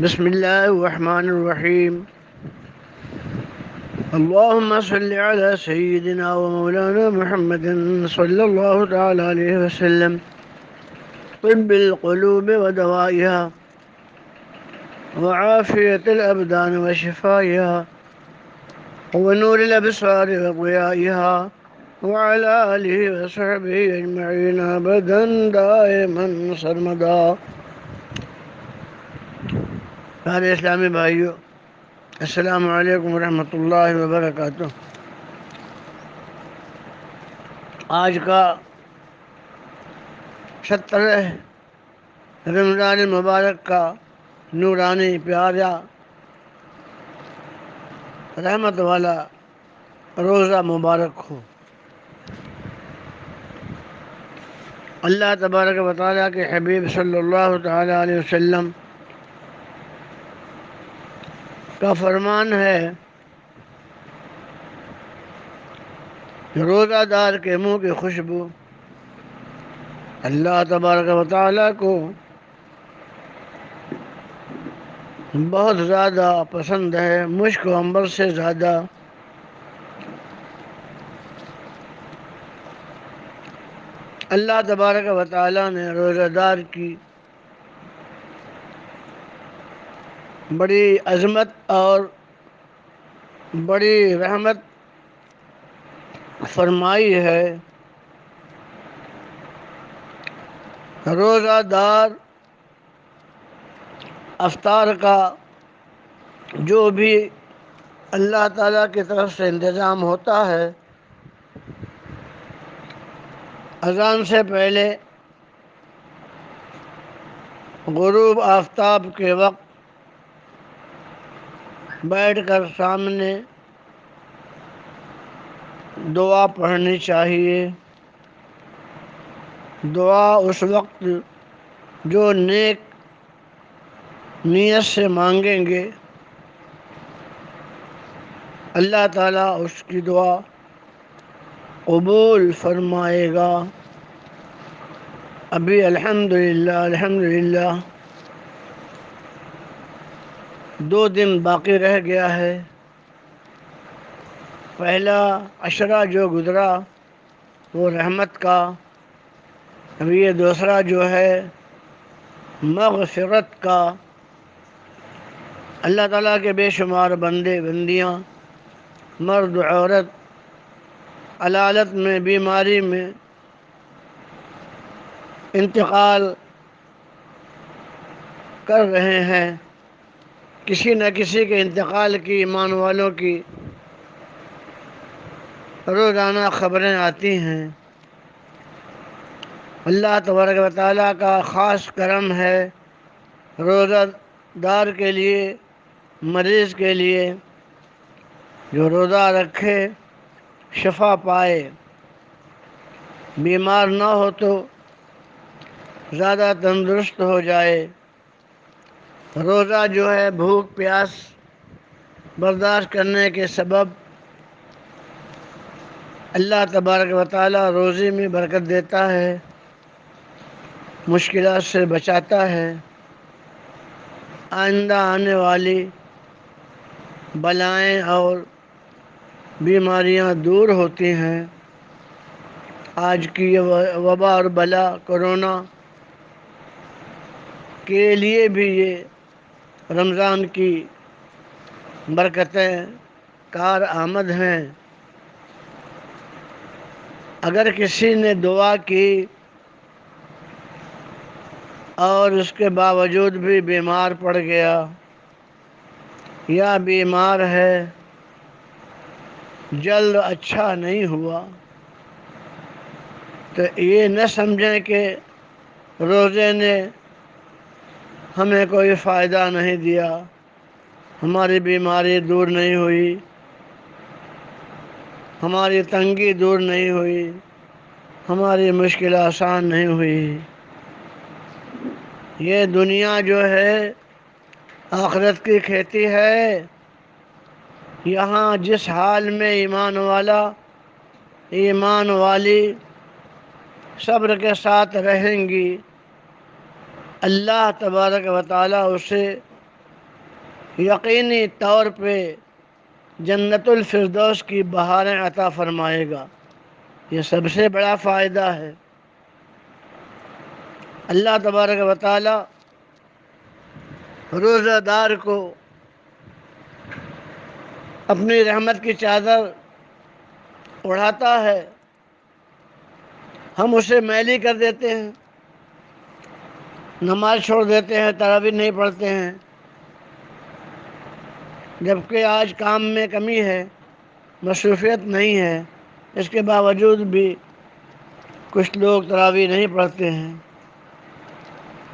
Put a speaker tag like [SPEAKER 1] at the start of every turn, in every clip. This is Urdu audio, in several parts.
[SPEAKER 1] بسم الله الرحمن الرحيم. اللهم صل على سيدنا ومولانا محمد صلى الله تعالى عليه وسلم، طب القلوب ودوائها وعافية الأبدان وشفائها ونور الأبصار وضيائها، وعلى آله وصحبه أجمعين أبدا دائما سرمدا. پیارے اسلامی بھائیو، السلام علیکم ورحمۃ اللہ وبرکاتہ۔ آج کا 17 رمضان المبارک کا نورانی پیارا رحمت والا روزہ مبارک ہو۔ اللہ تبارک و تعالیٰ کے حبیب صلی اللہ تعالیٰ علیہ وسلم کا فرمان ہے کہ روزہ دار کے منہ کی خوشبو اللہ تبارک و تعالیٰ کو بہت زیادہ پسند ہے، مشک و عنبر سے زیادہ۔ اللہ تبارک و تعالیٰ نے روزہ دار کی بڑی عظمت اور بڑی رحمت فرمائی ہے۔ روزہ دار افطار کا جو بھی اللہ تعالیٰ کی طرف سے انتظام ہوتا ہے، اذان سے پہلے غروب آفتاب کے وقت بیٹھ کر سامنے دعا پڑھنی چاہیے۔ دعا اس وقت جو نیک نیت سے مانگیں گے، اللہ تعالیٰ اس کی دعا قبول فرمائے گا۔ ابھی الحمدللہ 2 دن باقی رہ گیا ہے۔ پہلا عشرہ جو گزرا وہ رحمت کا، اب یہ دوسرا جو ہے مغفرت کا۔ اللہ تعالیٰ کے بے شمار بندے بندیاں، مرد عورت، علالت میں، بیماری میں، انتقال کر رہے ہیں۔ کسی نہ کسی کے انتقال کی، ایمان والوں کی روزانہ خبریں آتی ہیں۔ اللہ تبارک و تعالیٰ کا خاص کرم ہے روزہ دار کے لیے، مریض کے لیے، جو روزہ رکھے شفا پائے، بیمار نہ ہو تو زیادہ تندرست ہو جائے۔ روزہ جو ہے بھوک پیاس برداشت کرنے کے سبب اللہ تبارک و تعالیٰ روزی میں برکت دیتا ہے، مشکلات سے بچاتا ہے، آئندہ آنے والی بلائیں اور بیماریاں دور ہوتی ہیں۔ آج کی یہ وبا اور بلا کورونا کے لیے بھی یہ رمضان کی برکتیں کار آمد ہیں۔ اگر کسی نے دعا کی اور اس کے باوجود بھی بیمار پڑ گیا یا بیمار ہے، جلد اچھا نہیں ہوا، تو یہ نہ سمجھیں کہ روزے نے ہمیں کوئی فائدہ نہیں دیا، ہماری بیماری دور نہیں ہوئی، ہماری تنگی دور نہیں ہوئی، ہماری مشکل آسان نہیں ہوئی۔ یہ دنیا جو ہے آخرت کی کھیتی ہے۔ یہاں جس حال میں ایمان والا، ایمان والی صبر کے ساتھ رہیں گی، اللہ تبارک و تعالیٰ اسے یقینی طور پہ جنت الفردوس کی بہاریں عطا فرمائے گا۔ یہ سب سے بڑا فائدہ ہے۔ اللہ تبارک و تعالیٰ روزہ دار کو اپنی رحمت کی چادر اڑاتا ہے، ہم اسے میلی کر دیتے ہیں، نماز چھوڑ دیتے ہیں، تراویح نہیں پڑھتے ہیں، جبکہ آج کام میں کمی ہے، مصروفیت نہیں ہے، اس کے باوجود بھی کچھ لوگ تراویح نہیں پڑھتے ہیں،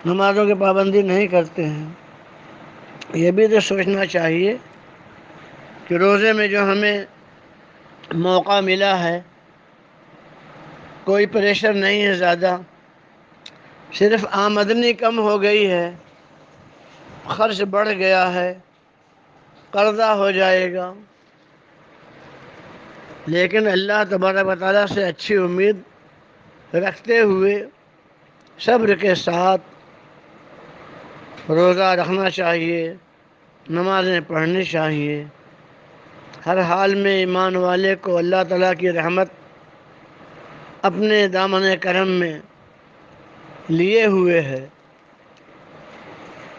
[SPEAKER 1] نمازوں کی پابندی نہیں کرتے ہیں۔ یہ بھی تو سوچنا چاہیے کہ روزے میں جو ہمیں موقع ملا ہے، کوئی پریشر نہیں ہے زیادہ، صرف آمدنی کم ہو گئی ہے، خرچ بڑھ گیا ہے، قرضہ ہو جائے گا، لیکن اللہ تبارک و تعالیٰ سے اچھی امید رکھتے ہوئے صبر کے ساتھ روزہ رکھنا چاہیے، نمازیں پڑھنی چاہیے۔ ہر حال میں ایمان والے کو اللہ تعالیٰ کی رحمت اپنے دامن کرم میں لیے ہوئے ہے۔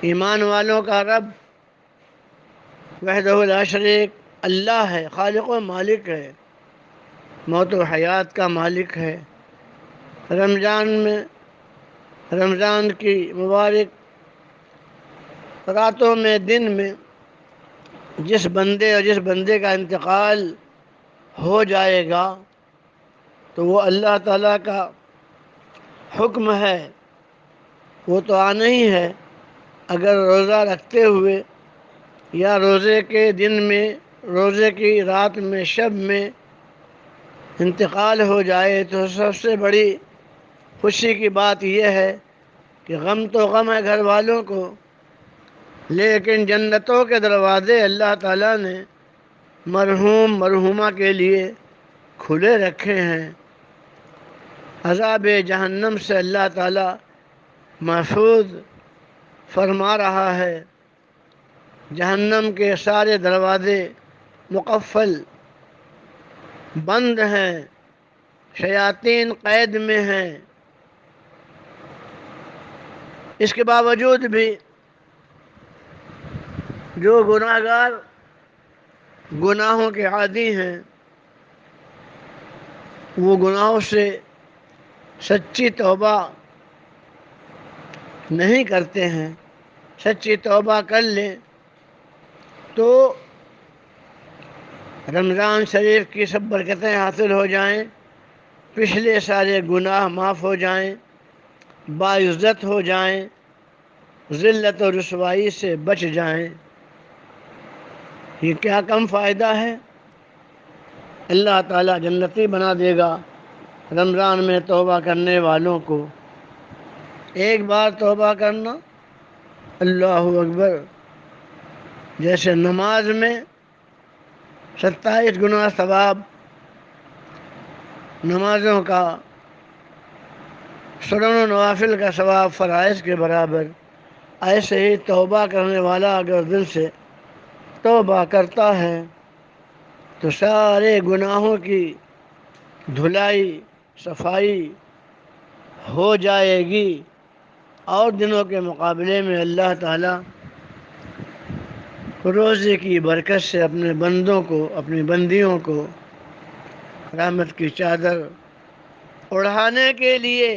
[SPEAKER 1] ایمان والوں کا رب وحدہ لا شریک اللہ ہے، خالق و مالک ہے، موت و حیات کا مالک ہے۔ رمضان کی مبارک راتوں میں، دن میں جس بندے کا انتقال ہو جائے گا تو وہ اللہ تعالیٰ کا حکم ہے، وہ تو آنا ہی ہے۔ اگر روزہ رکھتے ہوئے یا روزے کے دن میں، روزے کی رات میں، شب میں انتقال ہو جائے تو سب سے بڑی خوشی کی بات یہ ہے کہ غم تو غم ہے گھر والوں کو، لیکن جنتوں کے دروازے اللہ تعالیٰ نے مرحوم مرحومہ کے لیے کھلے رکھے ہیں۔ عذاب جہنم سے اللہ تعالیٰ محفوظ فرما رہا ہے۔ جہنم کے سارے دروازے مقفل بند ہیں، شیاطین قید میں ہیں، اس کے باوجود بھی جو گناہگار گناہوں کے عادی ہیں، وہ گناہوں سے سچی توبہ نہیں کرتے ہیں، سچی توبہ کر لیں تو رمضان شریف کی سب برکتیں حاصل ہو جائیں، پچھلے سارے گناہ معاف ہو جائیں، باعزت ہو جائیں، ذلت و رسوائی سے بچ جائیں۔ یہ کیا کم فائدہ ہے؟ اللہ تعالیٰ جنتی بنا دے گا رمضان میں توبہ کرنے والوں کو۔ ایک بار توبہ کرنا، اللہ اکبر، جیسے نماز میں 27 گنا ثواب نمازوں کا، سنن و نوافل کا ثواب فرائض کے برابر، ایسے ہی توبہ کرنے والا اگر دل سے توبہ کرتا ہے تو سارے گناہوں کی دھلائی صفائی ہو جائے گی، اور دنوں کے مقابلے میں اللہ تعالیٰ روزے کی برکت سے اپنے بندوں کو، اپنی بندیوں کو رحمت کی چادر اڑھانے کے لیے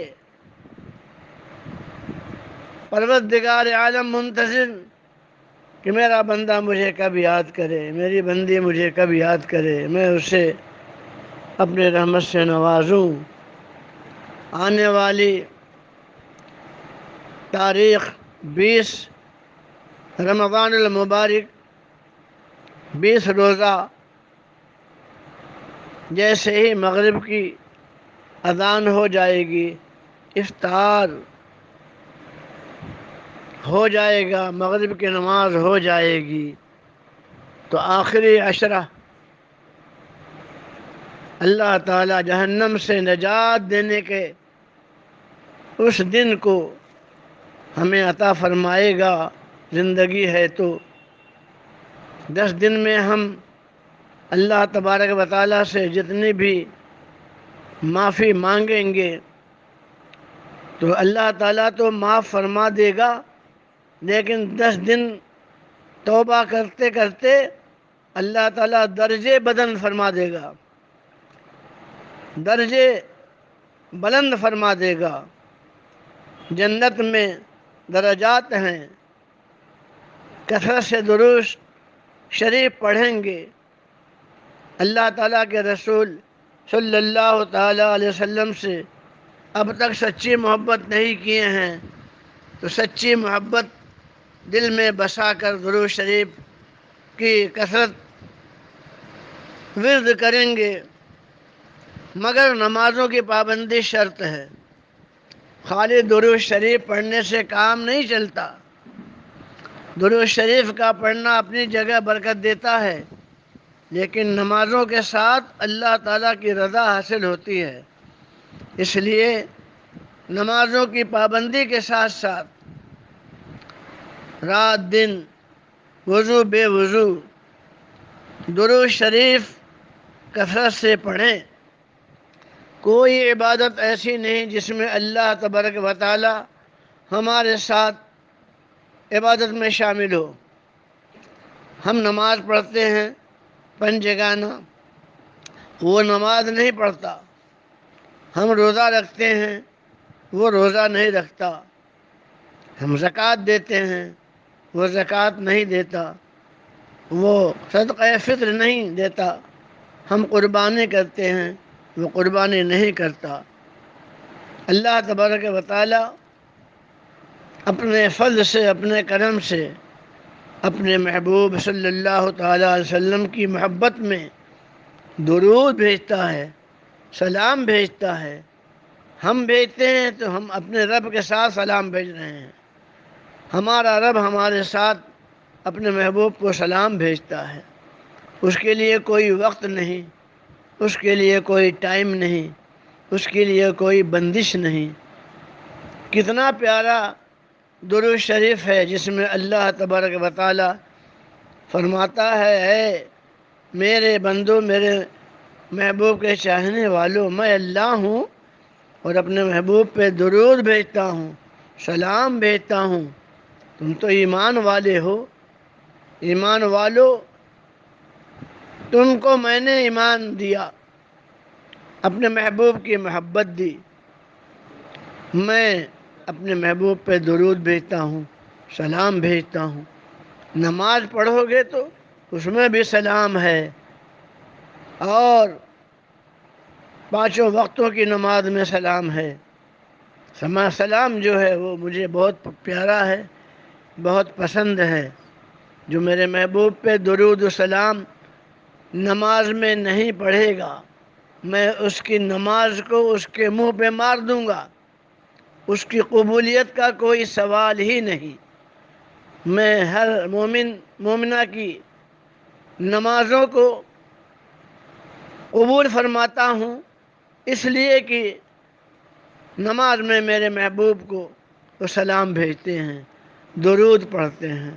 [SPEAKER 1] پروردگار عالم منتظر کہ میرا بندہ مجھے کب یاد کرے، میری بندی مجھے کب یاد کرے، میں اسے اپنے رحمت سے نوازوں۔ آنے والی تاریخ 20 رمضان المبارک، 20 روزہ، جیسے ہی مغرب کی اذان ہو جائے گی، افطار ہو جائے گا، مغرب کی نماز ہو جائے گی، تو آخری عشرہ اللہ تعالیٰ جہنم سے نجات دینے کے اس دن کو ہمیں عطا فرمائے گا زندگی ہے تو 10 دن میں ہم اللہ تبارک و تعالیٰ سے جتنی بھی معافی مانگیں گے تو اللہ تعالیٰ تو معاف فرما دے گا، لیکن 10 دن توبہ کرتے کرتے اللہ تعالیٰ درجے بدن فرما دے گا، درجے بلند فرما دے گا۔ جنت میں درجات ہیں، کثرت سے درود شریف پڑھیں گے، اللہ تعالیٰ کے رسول صلی اللہ تعالیٰ علیہ وسلم سے اب تک سچی محبت نہیں کیے ہیں تو سچی محبت دل میں بسا کر درود شریف کی کثرت ورد کریں گے، مگر نمازوں کی پابندی شرط ہے۔ خالی درود شریف پڑھنے سے کام نہیں چلتا، درود شریف کا پڑھنا اپنی جگہ برکت دیتا ہے، لیکن نمازوں کے ساتھ اللہ تعالیٰ کی رضا حاصل ہوتی ہے۔ اس لیے نمازوں کی پابندی کے ساتھ ساتھ رات دن وضو بے وضو درود شریف کثرت سے پڑھیں۔ کوئی عبادت ایسی نہیں جس میں اللہ تبارک و تعالی ہمارے ساتھ عبادت میں شامل ہو۔ ہم نماز پڑھتے ہیں پنجگانہ، وہ نماز نہیں پڑھتا۔ ہم روزہ رکھتے ہیں، وہ روزہ نہیں رکھتا۔ ہم زکوٰۃ دیتے ہیں، وہ زکوٰۃ نہیں دیتا۔ وہ صدقہ فطر نہیں دیتا۔ ہم قربانی کرتے ہیں، وہ قربانی نہیں کرتا۔ اللہ تبارک و تعالی اپنے فضل سے، اپنے کرم سے اپنے محبوب صلی اللہ تعالیٰ علیہ وسلم کی محبت میں درود بھیجتا ہے، سلام بھیجتا ہے۔ ہم بھیجتے ہیں تو ہم اپنے رب کے ساتھ سلام بھیج رہے ہیں۔ ہمارا رب ہمارے ساتھ اپنے محبوب کو سلام بھیجتا ہے۔ اس کے لیے کوئی وقت نہیں، اس کے لیے کوئی ٹائم نہیں، اس کے لیے کوئی بندش نہیں۔ کتنا پیارا درود شریف ہے جس میں اللہ تبارک و تعالی فرماتا ہے، اے میرے بندو، میرے محبوب کے چاہنے والوں، میں اللہ ہوں اور اپنے محبوب پہ درود بھیجتا ہوں، سلام بھیجتا ہوں۔ تم تو ایمان والے ہو، ایمان والو، تم کو میں نے ایمان دیا، اپنے محبوب کی محبت دی، میں اپنے محبوب پہ درود بھیجتا ہوں، سلام بھیجتا ہوں۔ نماز پڑھو گے تو اس میں بھی سلام ہے، اور 5 وقتوں کی نماز میں سلام ہے۔ سلام جو ہے وہ مجھے بہت پیارا ہے، بہت پسند ہے۔ جو میرے محبوب پہ درود و سلام نماز میں نہیں پڑھے گا، میں اس کی نماز کو اس کے منہ پہ مار دوں گا، اس کی قبولیت کا کوئی سوال ہی نہیں۔ میں ہر مومنہ کی نمازوں کو قبول فرماتا ہوں، اس لیے کہ نماز میں میرے محبوب کو وہ سلام بھیجتے ہیں، درود پڑھتے ہیں۔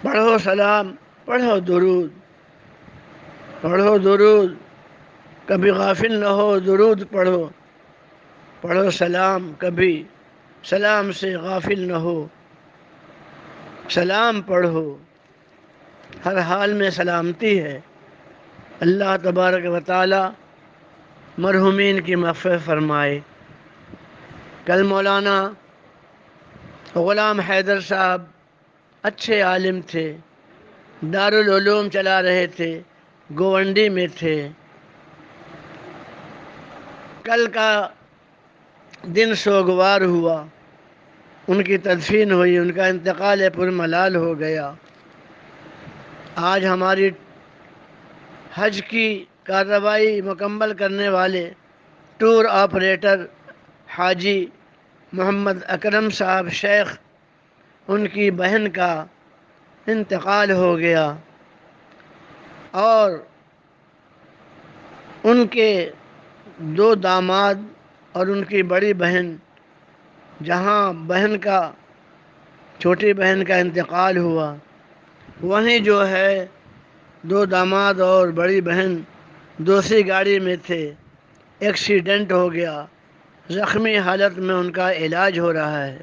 [SPEAKER 1] پڑھو سلام، پڑھو درود، پڑھو درود، کبھی غافل نہ ہو، درود پڑھو، پڑھو سلام، کبھی سلام سے غافل نہ ہو، سلام پڑھو، ہر حال میں سلامتی ہے۔ اللہ تبارک و تعالی مرحومین کی مغفرت فرمائے۔ کل مولانا غلام حیدر صاحب اچھے عالم تھے، دارالعلوم چلا رہے تھے، گوونڈی میں تھے۔ کل کا دن سوگوار ہوا، ان کی تدفین ہوئی، ان کا انتقال پرملال ہو گیا۔ آج ہماری حج کی کارروائی مکمل کرنے والے ٹور آپریٹر حاجی محمد اکرم صاحب شیخ، ان کی بہن کا انتقال ہو گیا، اور ان کے 2 داماد اور ان کی بڑی بہن جہاں چھوٹی بہن کا انتقال ہوا، وہیں جو ہے دو داماد اور بڑی بہن دوسری گاڑی میں تھے، ایکسیڈنٹ ہو گیا، زخمی حالت میں ان کا علاج ہو رہا ہے۔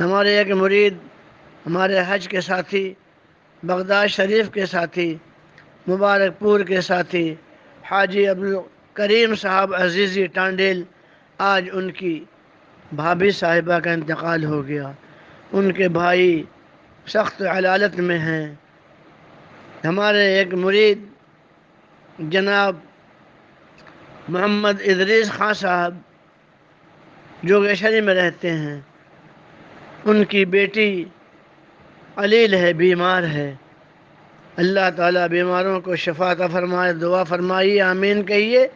[SPEAKER 1] ہمارے ایک مرید، ہمارے حج کے ساتھی، بغداد شریف کے ساتھی، مبارک پور کے ساتھی حاجی عبدالکریم صاحب عزیزی ٹانڈیل، آج ان کی بھابھی صاحبہ کا انتقال ہو گیا۔ ان کے بھائی سخت علالت میں ہیں۔ ہمارے ایک مرید جناب محمد ادریس خان صاحب جوگیشری میں رہتے ہیں، ان کی بیٹی علیل ہے، بیمار ہے۔ اللہ تعالیٰ بیماروں کو شفا عطا فرمائے، دعا فرمائیے، آمین کہیے۔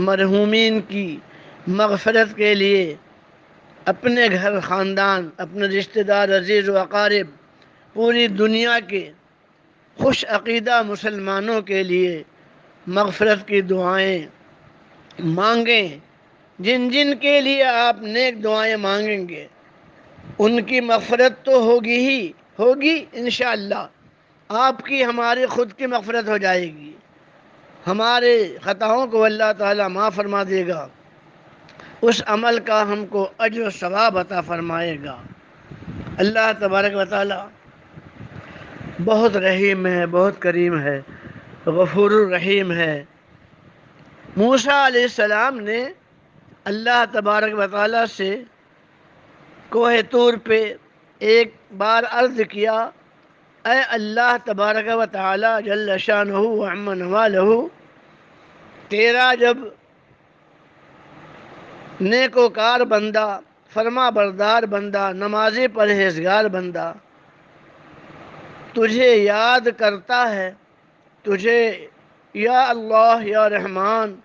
[SPEAKER 1] مرحومین کی مغفرت کے لیے اپنے گھر، خاندان، اپنے رشتہ دار، عزیز و اقارب، پوری دنیا کے خوش عقیدہ مسلمانوں کے لیے مغفرت کی دعائیں مانگیں۔ جن جن کے لیے آپ نیک دعائیں مانگیں گے ان کی مغفرت تو ہوگی ہی ہوگی انشاءاللہ۔ آپ کی، ہماری خود کی مغفرت ہو جائے گی، ہمارے خطاؤں کو اللہ تعالیٰ معاف فرما دے گا، اس عمل کا ہم کو اجر و ثواب عطا فرمائے گا۔ اللہ تبارک و تعالیٰ بہت رحیم ہے، بہت کریم ہے، غفور الرحیم ہے۔ موسیٰ علیہ السلام نے اللہ تبارک و تعالیٰ سے کوہ طور پہ ایک بار عرض کیا، اے اللہ تبارک و تعالی جل شانہ و عم نوالہ، تیرا جب نیکوکار بندہ، فرما بردار بندہ، نمازی پرہیزگار بندہ تجھے یاد کرتا ہے، تجھے یا اللہ، یا رحمان،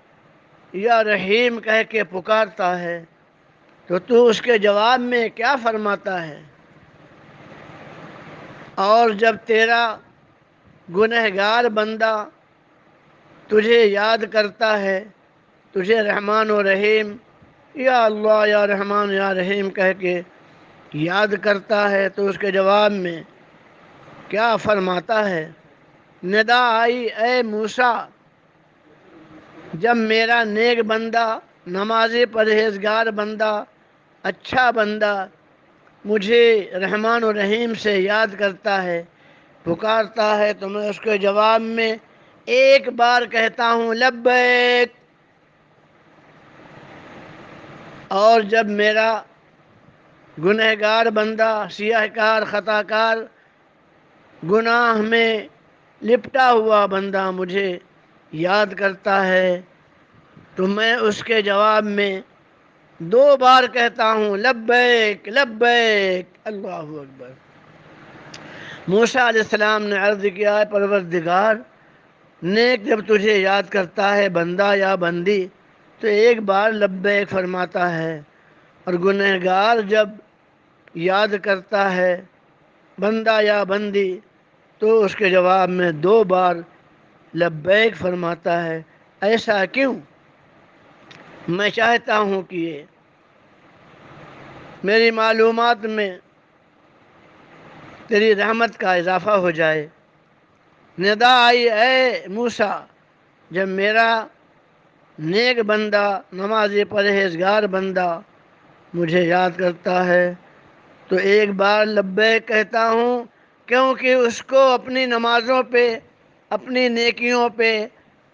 [SPEAKER 1] یا رحیم کہہ کے پکارتا ہے، تو اس کے جواب میں کیا فرماتا ہے؟ اور جب تیرا گنہگار بندہ تجھے یاد کرتا ہے، تجھے رحمان و رحیم، یا اللہ، یا رحمان، یا رحیم کہہ کے یاد کرتا ہے، تو اس کے جواب میں کیا فرماتا ہے؟ ندا آئی، اے موسیٰ، جب میرا نیک بندہ، نمازی پرہیزگار بندہ، اچھا بندہ مجھے رحمان و رحیم سے یاد کرتا ہے، پکارتا ہے، تو میں اس کے جواب میں ایک بار کہتا ہوں لبیک۔ اور جب میرا گنہگار بندہ، سیاہ کار، خطا کار، گناہ میں لپٹا ہوا بندہ مجھے یاد کرتا ہے، تو میں اس کے جواب میں 2 بار کہتا ہوں لبیک لبیک، اللہ اکبر۔ موسیٰ علیہ السلام نے عرض کیا، ہے پروردگار، نیک جب تجھے یاد کرتا ہے بندہ یا بندی تو ایک بار لبیک فرماتا ہے، اور گنہگار جب یاد کرتا ہے بندہ یا بندی تو اس کے جواب میں 2 بار لبیک فرماتا ہے۔ ایسا کیوں؟ میں چاہتا ہوں کہ یہ میری معلومات میں تیری رحمت کا اضافہ ہو جائے۔ ندا آئی، اے موسیٰ، جب میرا نیک بندہ، نمازی پرہیزگار بندہ مجھے یاد کرتا ہے تو ایک بار لبیک کہتا ہوں، کیونکہ اس کو اپنی نمازوں پہ، اپنی نیکیوں پہ،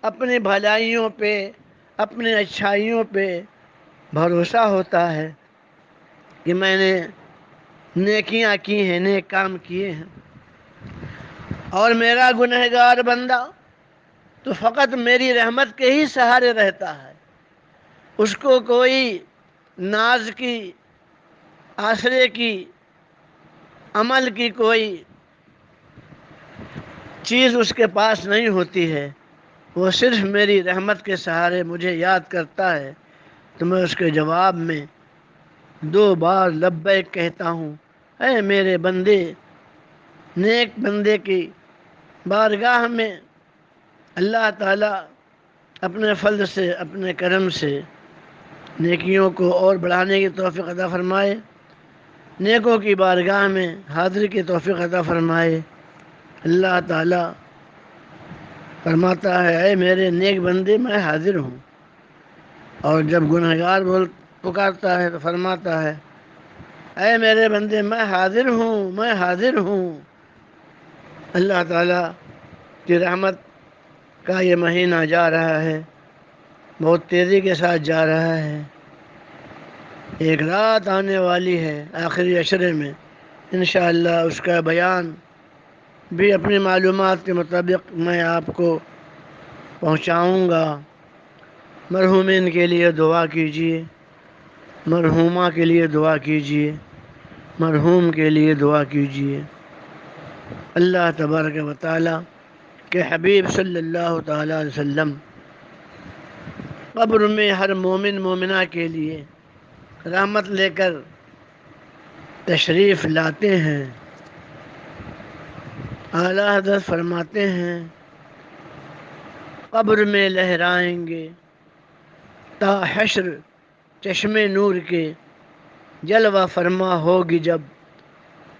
[SPEAKER 1] اپنی بھلائیوں پہ، اپنی اچھائیوں پہ بھروسہ ہوتا ہے کہ میں نے نیکیاں کی ہیں، نیک کام کیے ہیں، اور میرا گنہگار بندہ تو فقط میری رحمت کے ہی سہارے رہتا ہے، اس کو کوئی ناز کی، آسرے کی، عمل کی کوئی چیز اس کے پاس نہیں ہوتی ہے، وہ صرف میری رحمت کے سہارے مجھے یاد کرتا ہے، تو میں اس کے جواب میں 2 بار لبیک کہتا ہوں۔ اے میرے بندے، نیک بندے کی بارگاہ میں اللہ تعالیٰ اپنے فضل سے، اپنے کرم سے نیکیوں کو اور بڑھانے کی توفیق عطا فرمائے، نیکوں کی بارگاہ میں حاضری کی توفیق عطا فرمائے۔ اللہ تعالیٰ فرماتا ہے اے میرے نیک بندے میں حاضر ہوں، اور جب گنہگار پکارتا ہے تو فرماتا ہے اے میرے بندے میں حاضر ہوں، میں حاضر ہوں۔ اللہ تعالیٰ کی رحمت کا یہ مہینہ جا رہا ہے، بہت تیزی کے ساتھ جا رہا ہے۔ ایک رات آنے والی ہے آخری عشرے میں، انشاءاللہ اس کا بیان بھی اپنی معلومات کے مطابق میں آپ کو پہنچاؤں گا۔ مرحومین کے لیے دعا کیجیے، مرحومہ کے لیے دعا کیجیے، مرحوم کے لیے دعا کیجیے۔ اللہ تبارک و تعالی کہ حبیب صلی اللہ تعالی علیہ وسلم قبر میں ہر مومن مومنہ کے لیے رحمت لے کر تشریف لاتے ہیں۔ اعلیٰ حضرت فرماتے ہیں قبر میں لہرائیں گے تا حشر چشم نور کے، جلوہ فرما ہوگی جب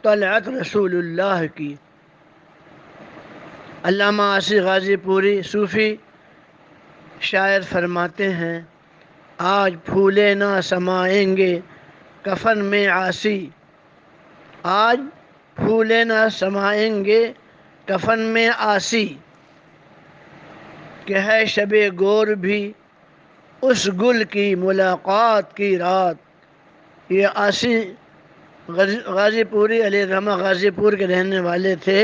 [SPEAKER 1] طلعت رسول اللہ کی۔ علامہ عاصی غازی پوری صوفی شاعر فرماتے ہیں آج پھولے نہ سمائیں گے کفن میں عاصی، آج پھولے نہ سمائیں گے کفن میں عاصی، کہ ہے شب گور بھی اس گل کی ملاقات کی رات۔ یہ عاصی غازی پوری علیہ الرحمہ غازی پور کے رہنے والے تھے۔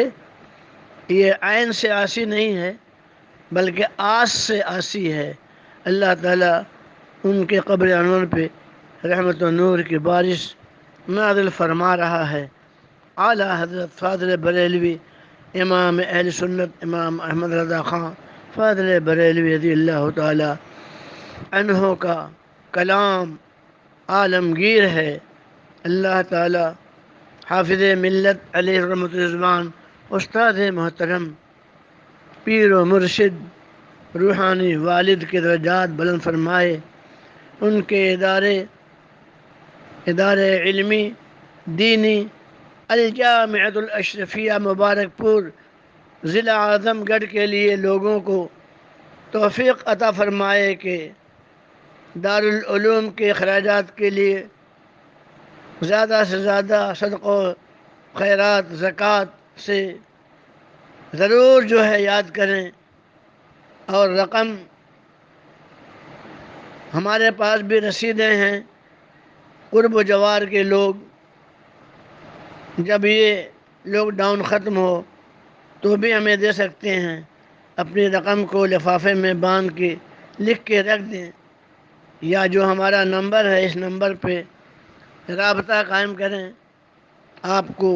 [SPEAKER 1] یہ عین سے عاصی نہیں ہے بلکہ آس سے عاصی ہے۔ اللہ تعالیٰ ان کے قبر انور پہ رحمت و نور کی بارش نازل فرما رہا ہے۔ اعلیٰ حضرت فاضل بریلوی امام اہل سنت امام احمد رضا خان فاضل بریلوی رضی اللہ تعالیٰ عنہ کا کلام عالمگیر ہے۔ اللہ تعالیٰ حافظ ملت علیہ رحمت رضوان استاد محترم پیر و مرشد روحانی والد کے درجات بلند فرمائے، ان کے ادارے علمی دینی الجامعۃ الاشرفیہ مبارک پور ضلع اعظم گڑھ کے لیے لوگوں کو توفیق عطا فرمائے کہ دارالعلوم کے اخراجات کے لیے زیادہ سے زیادہ صدقہ و خیرات زکوٰۃ سے ضرور جو ہے یاد کریں، اور رقم ہمارے پاس بھی رسیدیں ہیں۔ قرب و جوار کے لوگ جب یہ لاک ڈاؤن ختم ہو تو بھی ہمیں دے سکتے ہیں، اپنی رقم کو لفافے میں باندھ کے لکھ کے رکھ دیں، یا جو ہمارا نمبر ہے اس نمبر پہ رابطہ قائم کریں، آپ کو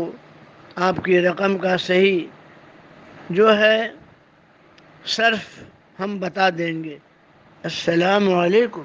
[SPEAKER 1] آپ کی رقم کا صحیح جو ہے صرف ہم بتا دیں گے۔ السلام علیکم۔